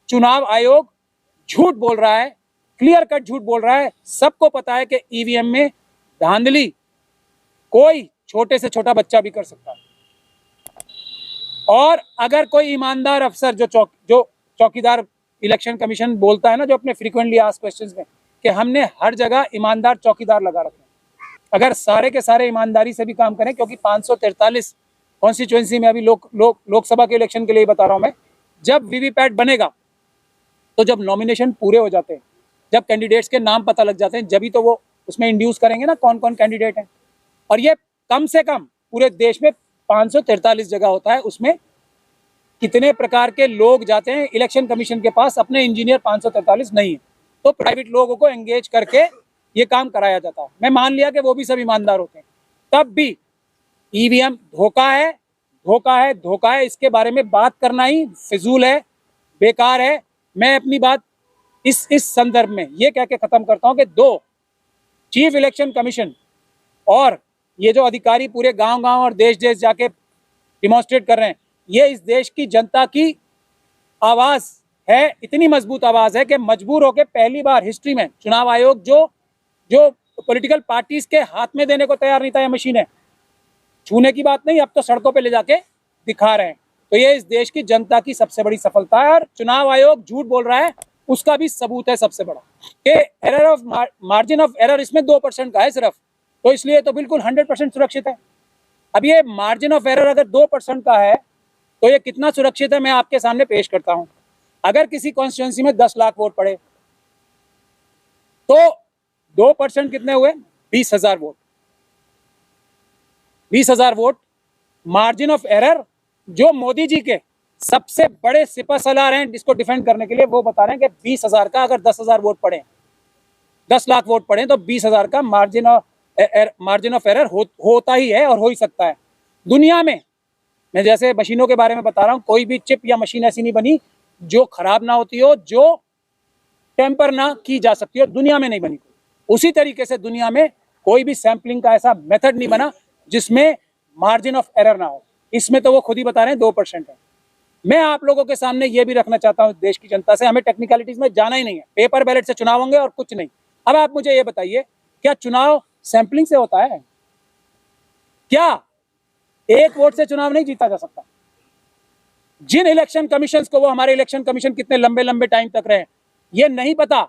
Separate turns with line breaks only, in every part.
चुनाव आयोग झूठ बोल रहा है, क्लियर कट झूठ बोल रहा है। सबको पता है कि ईवीएम में धांधली कोई छोटे से छोटा बच्चा भी कर सकता है। और अगर कोई ईमानदार अफसर जो चौकीदार इलेक्शन कमीशन बोलता है ना, जो अपने फ्रीक्वेंटली आस्क्ड क्वेश्चंस में कि हमने हर जगह ईमानदार चौकीदार लगा रखे हैं, अगर सारे के सारे ईमानदारी से भी काम करें, क्योंकि 543 कॉन्स्टिट्यूएंसी में अभी लोकसभा के इलेक्शन के लिए बता रहा हूं मैं, जब वीवीपैट बनेगा तो जब नॉमिनेशन पूरे हो जाते हैं, जब कैंडिडेट्स के नाम पता लग जाते हैं, जब तो वो उसमें इंड्यूस करेंगे ना कौन कौन कैंडिडेट हैं। और ये कम से कम पूरे देश में 543 जगह होता है, उसमें कितने प्रकार के लोग जाते हैं इलेक्शन कमीशन के पास, अपने इंजीनियर 543 नहीं है, तो प्राइवेट लोगों को एंगेज करके ये काम कराया जाता है। मैं मान लिया कि वो भी सब ईमानदार होते हैं, तब भी ईवीएम धोखा है, धोखा है, धोखा है। इसके बारे में बात करना ही फिजूल है, बेकार है। मैं अपनी बात इस संदर्भ में ये कह के खत्म करता हूं कि दो चीफ इलेक्शन कमीशन और ये जो अधिकारी पूरे गांव-गांव और देश-देश जाके डिमॉन्स्ट्रेट कर रहे हैं, ये इस देश की जनता की आवाज है, इतनी मजबूत आवाज है कि मजबूर होकर पहली बार हिस्ट्री में चुनाव आयोग जो पॉलिटिकल पार्टीज के हाथ में देने को तैयार नहीं था, ये मशीन है, छूने की बात नहीं, अब तो सड़कों पे ले जाके दिखा रहे हैं। तो ये इस देश की जनता की सबसे बड़ी सफलता है। और चुनाव आयोग झूठ बोल रहा है, उसका भी सबूत है सबसे बड़ा कि error of margin of error इसमें 2% का है सिर्फ, तो इसलिए तो बिल्कुल 100% सुरक्षित है। अब ये मार्जिन ऑफ एरर अगर 2% का है तो ये कितना सुरक्षित है, मैं आपके सामने पेश करता हूं। अगर किसी कॉन्स्टिट्यूएंसी में 10 लाख वोट पड़े तो 2% कितने हुए? 20,000 vote. 20,000 vote margin of error, जो मोदी जी के सबसे बड़े सिपहसालार हैं जिसको डिफेंड करने के लिए, वो बता रहे हैं कि 20,000 का अगर 10,000 वोट पड़े, 10 लाख वोट पड़े, तो 20,000 का मार्जिन ऑफ एरर होता ही है और हो ही सकता है। दुनिया में मैं जैसे मशीनों के बारे में बता रहा हूं, कोई भी चिप या मशीन ऐसी नहीं बनी जो खराब ना होती हो, जो टेम्पर ना की जा सकती हो, दुनिया में नहीं बनी। उसी तरीके से दुनिया में कोई भी सैंपलिंग का ऐसा मेथड नहीं बना जिसमें मार्जिन ऑफ एरर ना हो। इसमें तो वो खुद ही बता रहे हैं 2% है। मैं आप लोगों के सामने ये भी रखना चाहता हूं देश की जनता से, हमें टेक्निकलिटीज में जाना ही नहीं है, पेपर बैलेट से चुनाव होंगे और कुछ नहीं। अब आप मुझे ये बताइए, क्या चुनाव सैंपलिंग से होता है? क्या एक वोट से चुनाव नहीं जीता जा सकता? जिन इलेक्शन कमीशन को, वो हमारे इलेक्शन कमीशन कितने लंबे लंबे टाइम तक रहे, ये नहीं पता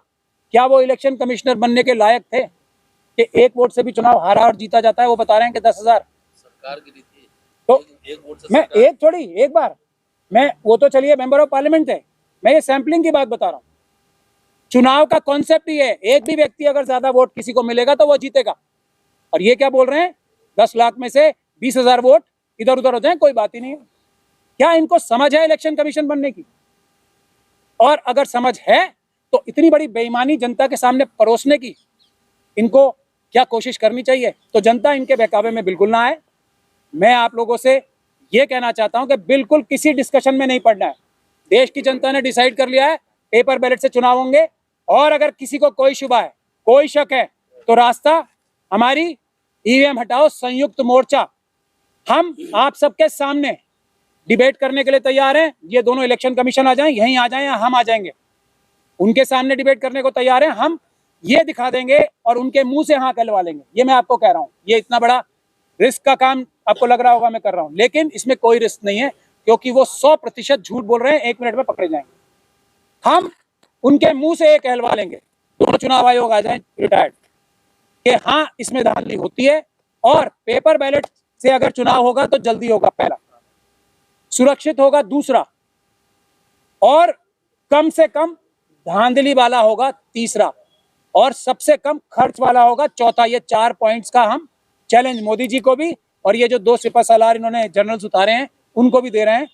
क्या वो इलेक्शन कमिश्नर बनने के लायक थे कि एक वोट से भी चुनाव हारा और जीता जाता है? वो बता रहे हैं कि 10,000
सरकार गिरी थी,
तो
एक वोट से
मैं एक थोड़ी एक बार, मैं वो तो चलिए मेंबर ऑफ पार्लियामेंट थे, मैं ये सैंपलिंग की बात बता रहा हूँ। चुनाव का कॉन्सेप्ट ही है, एक भी व्यक्ति अगर ज्यादा वोट किसी को मिलेगा तो वो जीतेगा। और ये क्या बोल रहे हैं, 10 लाख में से 20,000 वोट इधर उधर हो जाए, कोई बात ही नहीं है। क्या इनको समझ है इलेक्शन कमीशन बनने की? और अगर समझ है तो इतनी बड़ी बेईमानी जनता के सामने परोसने की इनको क्या कोशिश करनी चाहिए? तो जनता इनके बहकावे में बिल्कुल ना आए। मैं आप लोगों से ये कहना चाहता हूं कि बिल्कुल किसी डिस्कशन में नहीं पड़ना है। देश की जनता ने डिसाइड कर लिया है, पेपर बैलेट से चुनाव होंगे। और अगर किसी को कोई शुबा है, कोई शक है, तो रास्ता हमारी ईवीएम हटाओ संयुक्त मोर्चा, हम आप सबके सामने डिबेट करने के लिए तैयार हैं। ये दोनों इलेक्शन कमीशन आ जाएं, यहीं आ जाएं, या हम आ जाएंगे, उनके सामने डिबेट करने को तैयार हैं। हम ये दिखा देंगे और उनके मुंह से हाँ कहलवा लेंगे। ये मैं आपको कह रहा हूँ, ये इतना बड़ा रिस्क का काम आपको लग रहा होगा मैं कर रहा हूँ, लेकिन इसमें कोई रिस्क नहीं है, क्योंकि वो 100% झूठ बोल रहे हैं, 1 मिनट में पकड़े जाएंगे। हम उनके मुंह से ये कहलवा लेंगे, दोनों चुनाव आयोग आ जाए रिटायर्ड, कि हाँ इसमें धांधली होती है। और पेपर बैलेट से अगर चुनाव होगा तो जल्दी होगा, पहला, सुरक्षित होगा, दूसरा, और कम से कम धांधली वाला होगा, तीसरा, और सबसे कम खर्च वाला होगा, चौथा। ये 4 पॉइंट्स का हम चैलेंज मोदी जी को भी और ये जो 2 सिपहसालार इन्होंने जनरल्स उतारे हैं उनको भी दे रहे हैं।